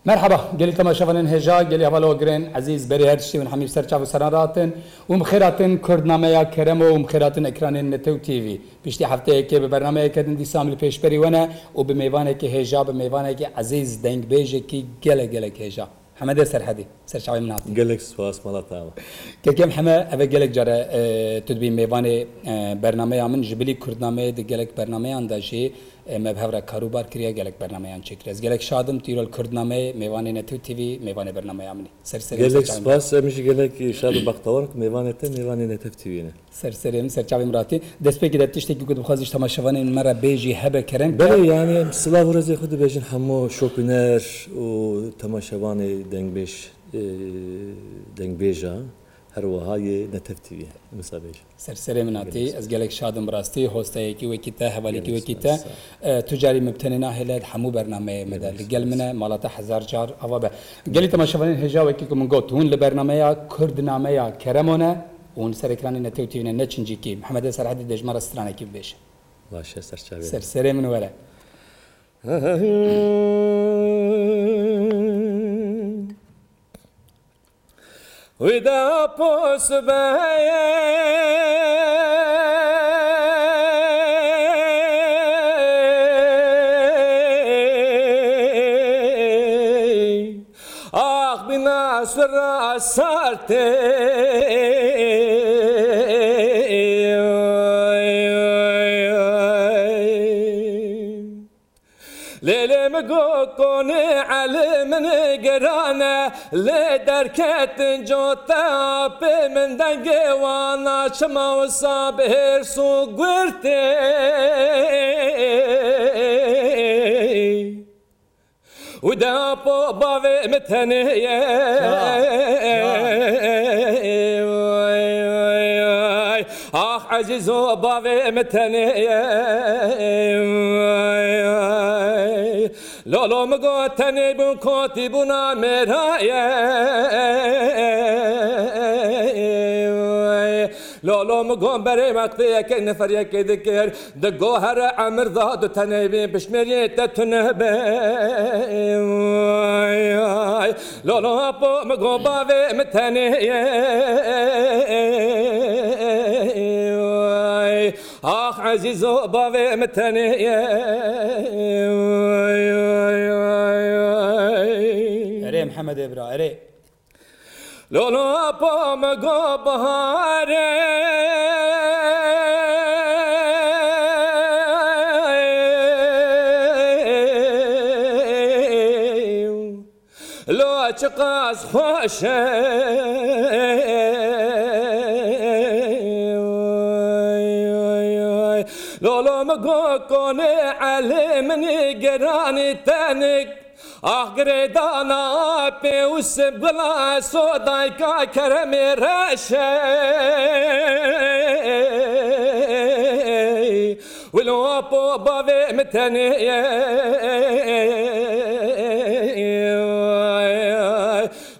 مرحبا قال تماشاوان هجا قال هوالا وگرین عزیز بری هرشی من حمید سرچاو سراناتن و مخیراتن کردنامه کرم و مخیراتن اکران نتو تیوی پیشتی هفته که به برنامه کردن دی سامل پیش بری ونه و به میوانه که هجا به میوانه که عزیز دنگ بیجه کی گله هجا حمد سرحدی سرچاوی مناطی گلک سواس مالاتاوا که کم همه اوه گلک جاره تدبی میوانه برنامه من جبلی کردنامه دی گلک برنامه انداشی مبهور کاروبار کریه گلک برنامه آن چکرز گلک شادم تیرال کردنامه میوانه نتو تیوی میوانه برنامه آمنی سرسری گلک سپاس میشه گلک شاد بختوار میوانه نتو تیوینه سرسری سرچاوی مراتی دست به که تشتی که بخوازش تماشاوان این مرا بیجی هب کرن بله یعنی سلاو رزی خود بیشن همو شوپینر و تماشاوان دنگ بیجا هر وهای نتو تیوی مسابقه سرسری مناتی از گلک شادم راستی هسته کی وکیتا حوالی کی وکیتا تجاری مبتنینا هلاد حمو برنامه مدل گل منه مالات هزار جار اوابه گلی تماشاوان هجا وکی که من گوت هون لبرنامه کردنامه کرمونه اون سرکرانی نتو تیوی نچنجی کی محمد سرحدی دجمار استرانه کی بشه باشه سرچاوی سرسری من وره ودا پوس آخ بنا سر سرته لیلی مگو کنی علم نگرانه لی درکت جوتا پی من دنگی وانا چما و سابهر سو گرتی و دا پو باوی متنیه آخ عزیزو باوی متنیه لولو مگو تنی بون کوتی بونا میرایه لولو مگو بری وقتی یک نفر یکی دکر دگو هر عمر داد تنی بین بشمیری تتونه بی لولو پو مگو باوی متنیه آخ عزیزو باوی متنیه اره محمد ابرا اره لولو پا مگو بهاره لو چقاس خوشه لولو مگو کنی علم نگرانی تنک آخ گریدانا پیوس بلا سودای کا کرمی رشه ولو پو باوی متنیه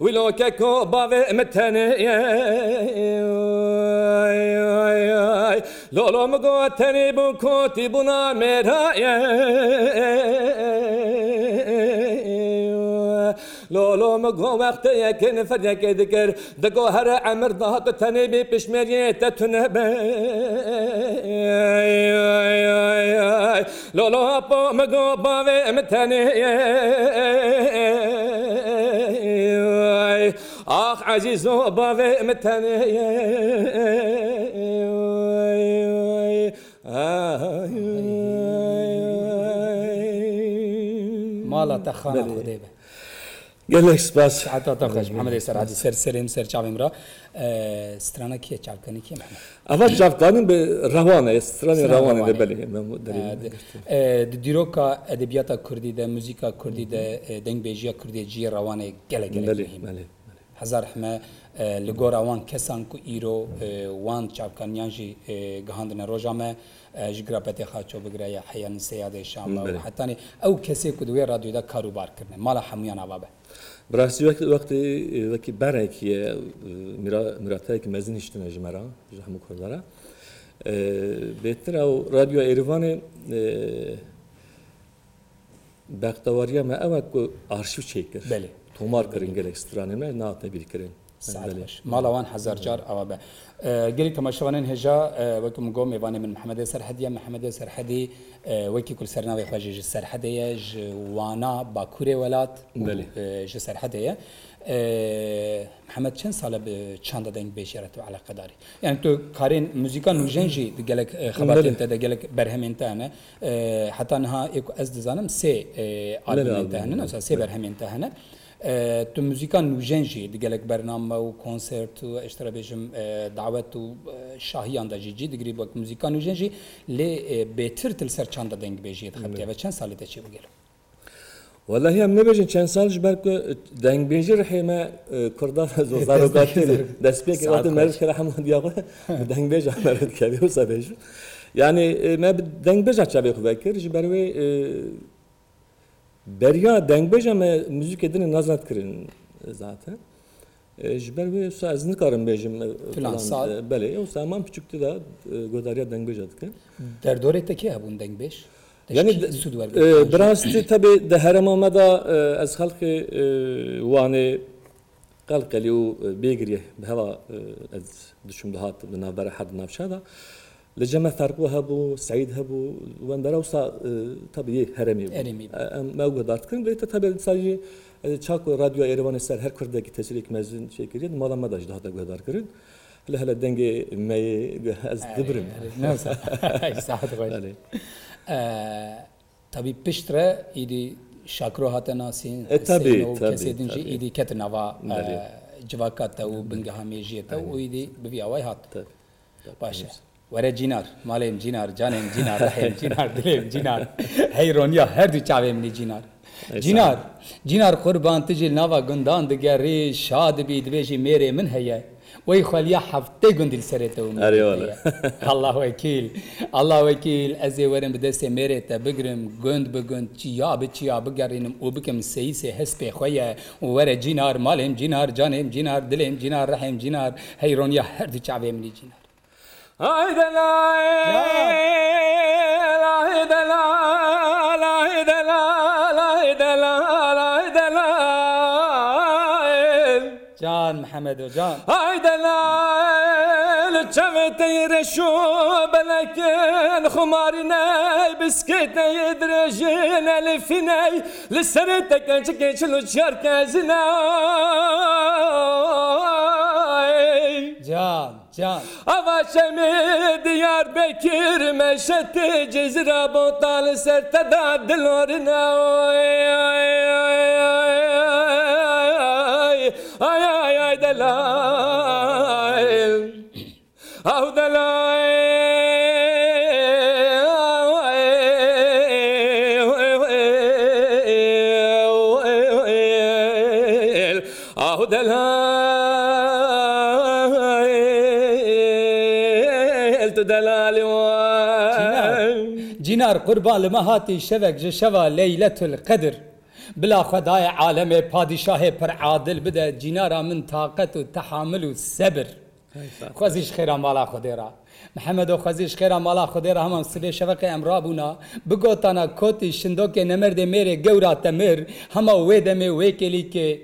ولو كاكو باوي متنية لولو مگو تني بون كوتي بونا مرايا لولو مگو وقت يكن فريق ذكر دقو هر عمر ضهط تني بي بشميرية تتنبي لولو مگو باوي متنية آخ عزیزو باوی متنیه مالا تخانه خوده به گلک سپاس حتی تخش محمد سرعدی سرسریم سرچاویم را سترانه کیه چاوکنی کیه محمد اول چاوکانی به روانه استرانی روانه ده بله دیروکا ادبیات کردی ده موزیکا کردی ده دنگ بیجیا کردی جی روانه گله مهم هزار همه لگور آوان کسان کو ایرو وان چاوکانیان جی گهاندن روزامه جگرا پتی خاچو بگره یا حیان سیاده شام و حتی او کسی کدوی رادیو ده کاروبار کرده مالا همیان آوابه براستی وقتی برای که مراتایی که مزین اشتنه جمرا جهمو کرداره بهتر او رادیو ایروان بختواریا ما اوه کو آرشیو چیکر بله تومار کرین گلک سترانه ما نات نبیر کرین سعدش مالوان هزار جار اوابه گلی تماشاوانن هجا وکم گو میوانه من محمد سرحدی وکی کل سرناوی خواجه سرحدیه وانا باکوره ولات ج سرحدیه محمد چند ساله به چند دنگ بیشترت و علاقه داری یعنی تو کارین موزیکا نوجنجی دگلک خبرت انت دگلک برهم انت نه حتی نها یک از دزانم سه آلبوم انت نه سه برهم انت نه تو موزیکا نوجنجی دگلک برنامه و کنسرت و اشتراکیم دعوت و شاهیان داجی دگری با موزیکا نوجنجی لی بهتر تل سر چند دنگ بیشتر خبری و چند ساله تچی بگیرم والله هم نبیشن چند سالش برک دنگ بیشتر رحمه کردار زوزارو قاتل دست بیک وقت مرد که رحمه دیگه دنگ بیشتر مرد کبی و سبیش yani ما دنگ بیشتر چه بیخو بکر جبروی بریا دنگ بیشتر موزیک دنی نازنات کردن zaten جبروی از نکارم بیشتر فلان سال بله او سامان küçüktü da godariya deng بیشتر در دوره تکی هبون دنگ بیش yani براستی tabi de heremama da az halkı vani qalqali و بيجري بهوا از دشم دهات من بره حد نفشادا لجمع فرقو هبو سعيد هبو وان براوسا tabi heremi ما قدرت كن بيت tabi sadece çak radyo Erivan eser her kurdaki tesirlik mezun şey kiriyor malama da daha da قدر كرن هلا دنگي مي از دبرم نفس ساعت غير tabi piştre idi şakro hatanasın tabi kesi dinci idi ketnava civakata u binghamejiyeta u idi biviyavay hat başa were cinar malem cinar canem cinar rahim cinar dilim cinar heyronya her du çavemni cinar cinar qurban tijil nava gundan digeri şad bi dveji mere min heye وي خليا حفتي قندل سرته الله وكيل ازي ورن بدس ميرتا بقرم قند بقند تشيا بقرينم وبكم سيسي حسبي خويا ورا جينار مالهم جينار جانهم جينار دلهم جينار رحم جينار هيرون يا هردي شعبي مني جينار هيدا لا هيدا لا لا هيدا لا لا هيدا لا لا هيدا لا جان محمد وجان هيدا لا شفتي رشو بلكن خمارنا بسكيتنا يدرجنا لفناي لسرتك كنش لو شركزنا جان أباشمي ديار بكر مشت جزرة بطال سرتدا دلورنا ay dalail au dalail au dalail تدلال جينار قربان لمهاتي شبك جشوا ليلة القدر بلا خدای عالم پادشاه پر عادل بده جینارا من طاقت و تحمل و صبر خوزیش خیرا مالا خودیرا محمد و خوزیش خیرا مالا خودیرا همان سلی شبکه امرابونا بگوتانا کوتی شندوک نمرد میره گورا تمر هما ویدمی ویکلی که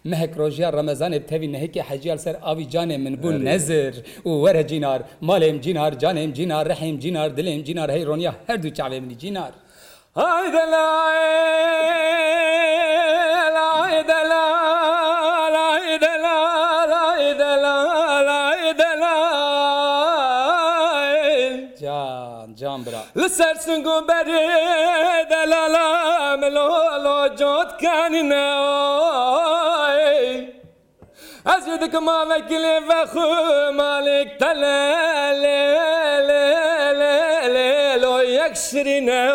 مهک روژیا رمضان بتوی نهی که حجیال سر آوی جانه من بون نظر و وره جینار مالم جینار جانم جینار رحم جینار دلم جینار هی رونیا هر دو چاوه منی جینار هيدا لا هيدا لا هيدا لا هيدا لا جان برا لسر سنگو برد لا ملولو جود كاننا أزيدك مالك لي فخو مالك تلال لو يكسرنا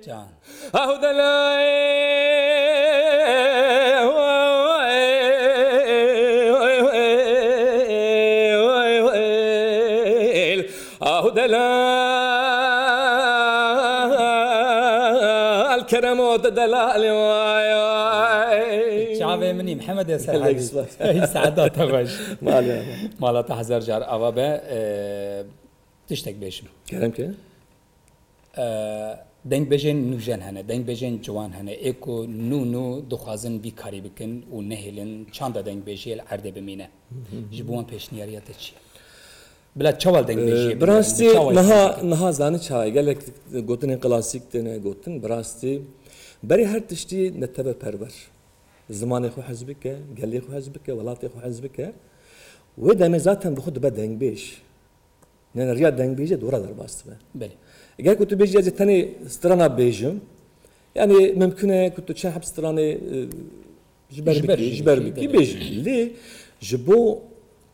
جان أهو دلال أهو دلال كرم ودلال شعبي مني محمد يا سرحدي سعادات غش مالا هزار جار اوابه تشتك بيشم كلام كده دنگ بجن نوجن هنه دنگ بجن جوان هنه اکو نو دخوازن بی کاری بکن و نهیلن چند دنگ بجیل عرده بمینه جبوان پیشنیاریات چیه بلا چوال دنگ بجیه براستی نها زانی چای گلک گوتن کلاسیک تنه گوتن براستی بری هر تشتی نتبه پرور زمانی خو حزبك قال خو حزبك ولاتي خو حزبك وده مزاتن بخد بدنگ بیش نه رياض دنگ بیجه دورا در باست به بله قال كنت بيجي از تاني استرانا بيجم يعني ممكن كنت تشاهد استرانا جبر بكي بيجي ليه جبو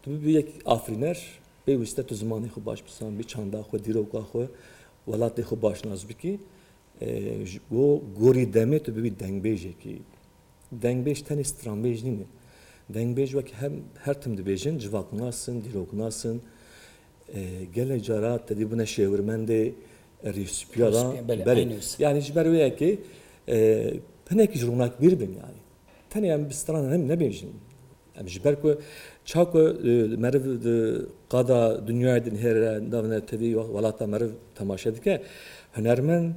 تبيك افرينر بيوسته تو زماني خو باش بسان بي چاندا خو ديروكا خو ولاتي خو باش ناز بكي جبو غوري دمه تبي دنگ بیجه کی دنگ بیش تاني استران بیج نینه دنگ بیج وک هم her tim dibêjin civak nasın dîrok nasın gele carat tedî bune şêwirmendê rîspiyada belê yani ji ber wê yekê hinekî ji rûnak bir bin yani tenê em bi stran hem nebêjin em ji ber ku çaku meriv qada dünyayê din hêre navne tevî welata meriv temaşe dike hunermend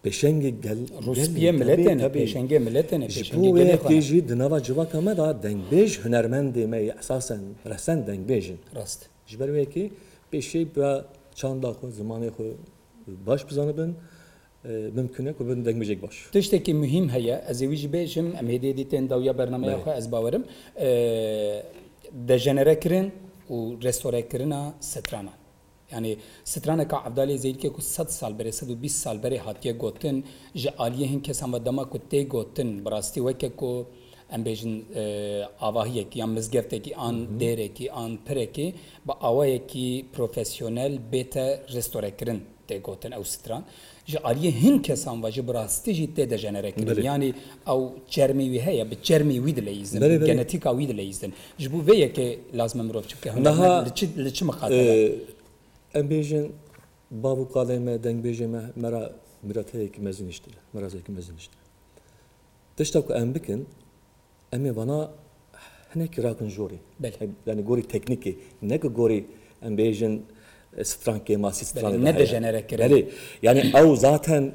peşenge gel Ruspiye milletine peşenge milletine peşenge gele kêjî di nava civaka me da dengbêj hunermendê me esasen resen dengbêjin rast ji ber wê yekê pêşê bi çanda xwe zimanê xwe baş bizanibin mümkün e ku bin dengbêjek baş tiştekî mühim heye ez ê wî jî bêjim em hêdî dîtên dawiya bernameya xwe ez bawerim dejenere û restorekirina stranan yani strana ka Abdalê Zeydî ku 100 sal berê 120 sal berê hatiye gotin ji aliyê hin kesan ve dema ku tê gotin birastî weke ku em bêjin avahiyekî yan mizgeftekî an dêrekî an pirekî bi awayekî profesyonel bête restorekirin tê gotin ew stran ji aliyê hin kesan ve ji birastî jî tê dejenerekirin yani ew çermî wî heye bi çermî wî dileyîzin genetîka wî dileyîzin ji bo vê yekê lazim e mirov çibike li çi miqate em bêjin bav û qalê me dengbêjê me mera mirateyekî mezin iştir merazekî mezin iştir tişta ku em bikin em ê vana hinekî rakin jorê yani gorî teknîkê ne ku gorî em bêjin strankê masî stranê ne dejenere kirin belê yani ew zaten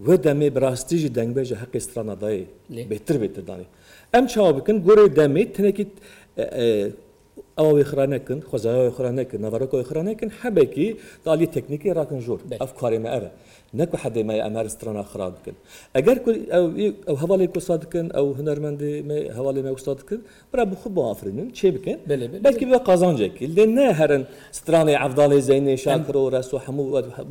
wê demê bi rastî jî dengbêje heqê strana dayê bêhtir danî em çawa bikin gorê demê tinekî ew wê xira nekin xwezaya wê xira nekin navareka wê xira nekin hebekî dalî teknîkê rakin jor ev karê me ev e ne ku hedê me em her strana xira dikin eger ku ew hevalê ku wisa dikin ew hunermendê me hevalê me wisa dikin bira bi xwe biafirînin çê bikin belkî ve qazancekî lê ne herin stranê Evdalê Zeynê Şakir û Reso hemû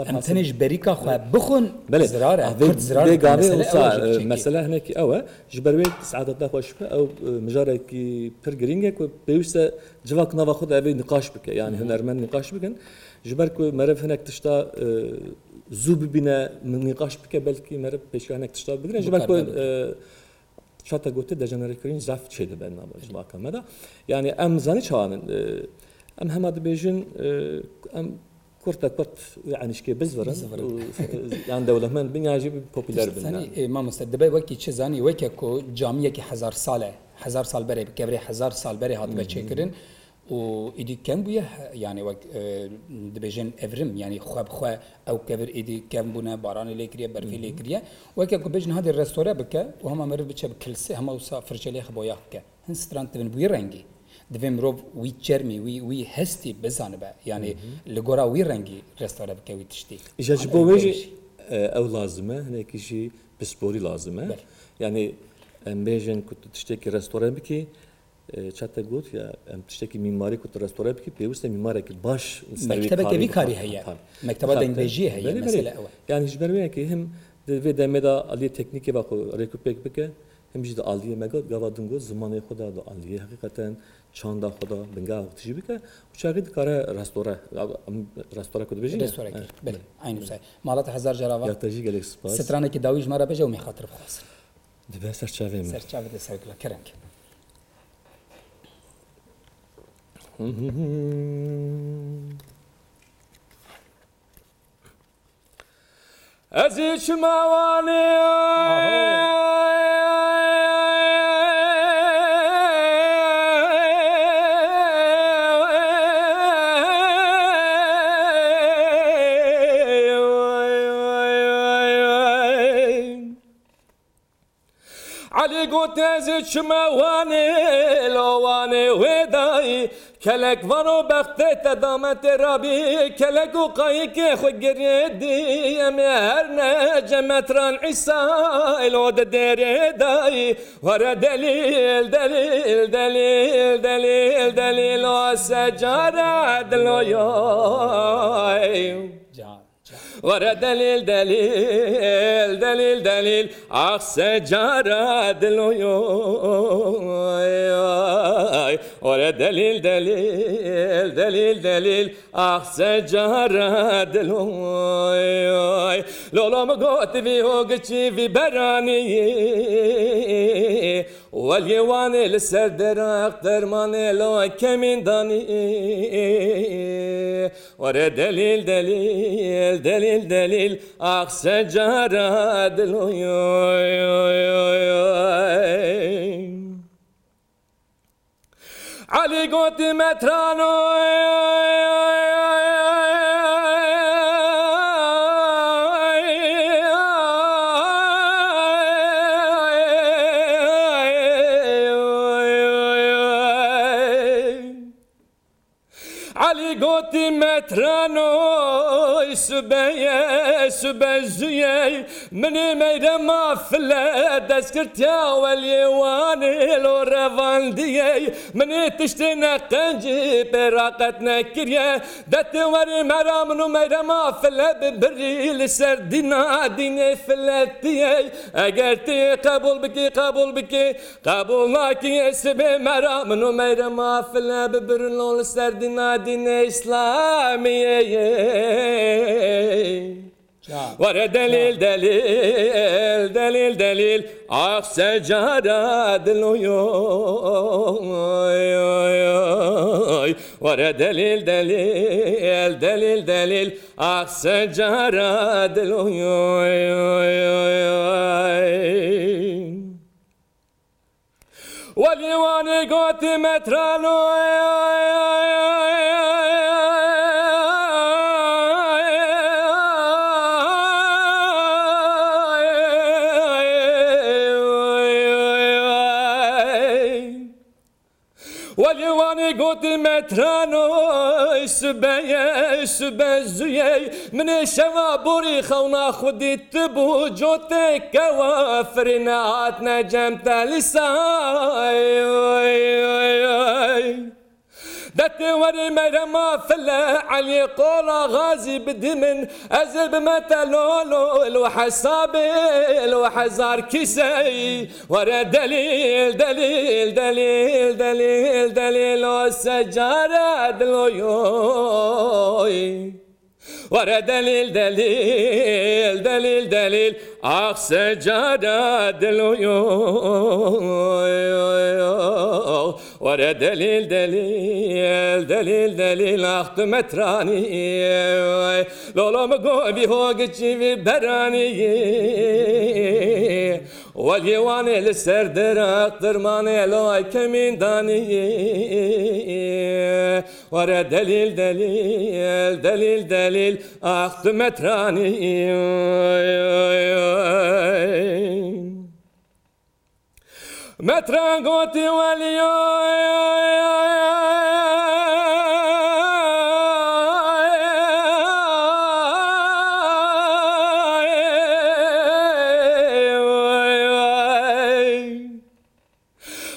em tenê ji berîka xwe bixwin zirar e vê gavê wisa mesele hinekî ew e ji ber wê saadeta xwe şibe ew mijarekî pir giring e ku pêwîst e civak nava xwe de evê niqaş bike yani hunermend niqaş bikin ji ber ku meriv hinek tişta zû bibîne niqaş bike belkî meriv pêşka hinek tişta bigire ji ber ku çata gotê dejenerekirîn zaf çê dibe nava civaka me da yani em zanî çawanin em hema dibêjin em kurta kurt yani şkê biz verin yani dewletmend bin ya jî popüler bin yani mamoste dibe wekî çi zanî weke ku camiyekî hezar sal e hezar sal berê bikevrê hezar sal berê hatibe çêkirin û êdî kem bûye yani wek dibêjin evrim yani xwe bi xwe ew kevir êdî kem bûne baranê lê kiriye berfê lê kiriye weke ku bêjin hadê restore bike û hema meriv biçe bi kilsê hema wisa firçelê xwe boya bike hin stran dibin bûyê rengî divê mirov wî çermî wî hestî bizanibe yani li gora wî rengî restore bike wî tiştî îja ji bo wê jî ew lazim e hinekî jî pisporî lazim e yani em bêjin ku tu tiştekî restore bikî çata got ya em tiştekî mîmarî ku tu restore bikî pêwîst e mîmarekî baş mektebeke vî karî heye mekteba dengbêjiyê heye mesele ew e yani ji ber wê yekê him di vê demê da aliyê teknîkê ve xwe rekûpek bike him jî di aliyê me gava dingo zimanê xwe da di aliyê heqîqeten çanda xwe da bingav tijî bike û çaxî dikare restore ku dibêjin restore kir belê aynû say malata hezar jarava ya te jî gelek spas stranekî dawî ji me re beje û mêxatir bixwazin dibe serçavê me serçavê de serkila kereng Ez içime vani قلت ازي شمواني لواني وداي كلك ورو بختي تدامت ربي كلك وقايك خجردي امهرنا جمتران عيسى الود دير داي ورا دليل دليل دليل دليل دليل وسجارة دلوياي ورا دليل دليل دليل دليل سجارة دلوياي ورا دليل دليل دليل دليل سجارة دلوياي لولا مقوت في هوقتي في براني واليواني للسردر اقدر ماني لو كمين داني ورا دليل دليل دليل دليل سجارة دلوياي علي قوت مترانو علي قوت مترانو سبايا سبازيا من ميدا ما فلا دسكرتيا واليواني لو رافانديا من تشتنا قنجي براقتنا كريا دتوري مرامنو ميدا ما فلا ببري لسردنا ديني فلاتيا اقرتي قبول بكي قبول بكي قبول ناكي سبي مرامنو ميدا ما فلا ببري لسردنا ديني اسلامي ورا دليل دليل دليل دليل سجارة دلوياي ورا دليل دليل دليل دليل سجارة دلوياي واليواني قوت مترانو واليواني قوت مترانو سبايا سبازيا من شوابوري خونا خدي تبو جوتك كوافرنا عاتنا جمتا لساي دتوري مرما فلا علي قولا غازي بدمن ازل بمتلولو الوحساب الوحزار كيسي ورا دليل دليل دليل دليل دليل والسجارة دلوياي ورا دليل دليل دليل دليل سجارة دلوياي ورا دليل دليل دليل دليل متراني لولا مقوبي هوقتي في براني واليواني للسردر اقدر ماني لو كمين داني ورا دليل دليل دليل دليل متراني متران قوتي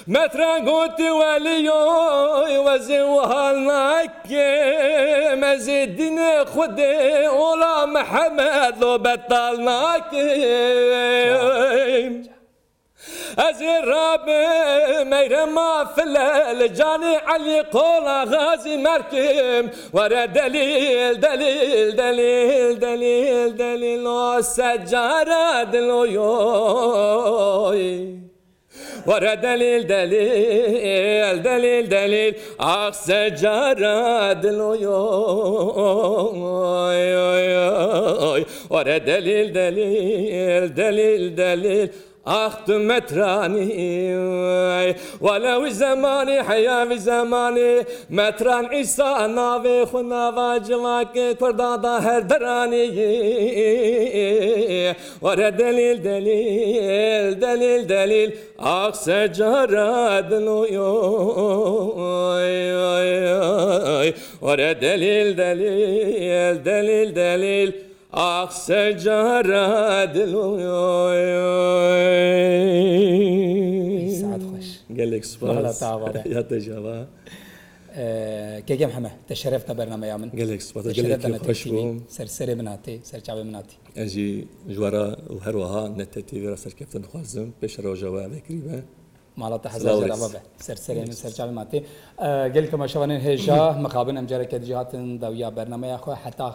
متران قوتي وليوي وزوهالناك مزيدين خدي ولا محمد لو بطلناك أزير راب ميرما فلا لجاني علي قولا غازي مركم ورا دليل دليل دليل دليل دليل سجارة دلوياي ورا دليل دليل دليل دليل سجارة دلوياي ورا دليل دليل دليل دليل أختم متراني ولو زماني حيا في زماني متران عيسى نافي خنا واجواك كردا ظاهر دراني ورا دليل دليل دليل دليل أقصى جراد ورا دليل دليل دليل دليل أقصى جراد سعد خوش قال لك سباس يا تجاوب كيجي محمد تشرفت برنامج يامن قال لك سباس قال لك خوش بوم سرسري بناتي سرچاوي بناتي اجي جوارا وهروها نتتي ورا سر كابتن خوازم بش روجا بكريبه مالات حزاز ربابه سرسري من سرچاوي ماتي قال لكم شوانين هجا مقابل امجاره كدجاتن دويا برنامج اخو حتى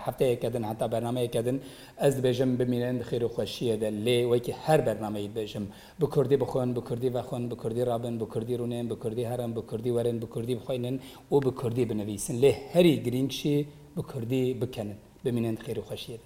هفته كدن حتى برنامج كدن از بجم بمينن خير وخوشيه ده لي وكي هر برنامج بجم بكردي بخون بكردي وخون بكردي رابن بكردي رونين بكردي هرم بكردي ورن بكردي بخوينن وبكردي بنويسن لي هري جرينشي بكردي بكنن بمينن خير وخوشيه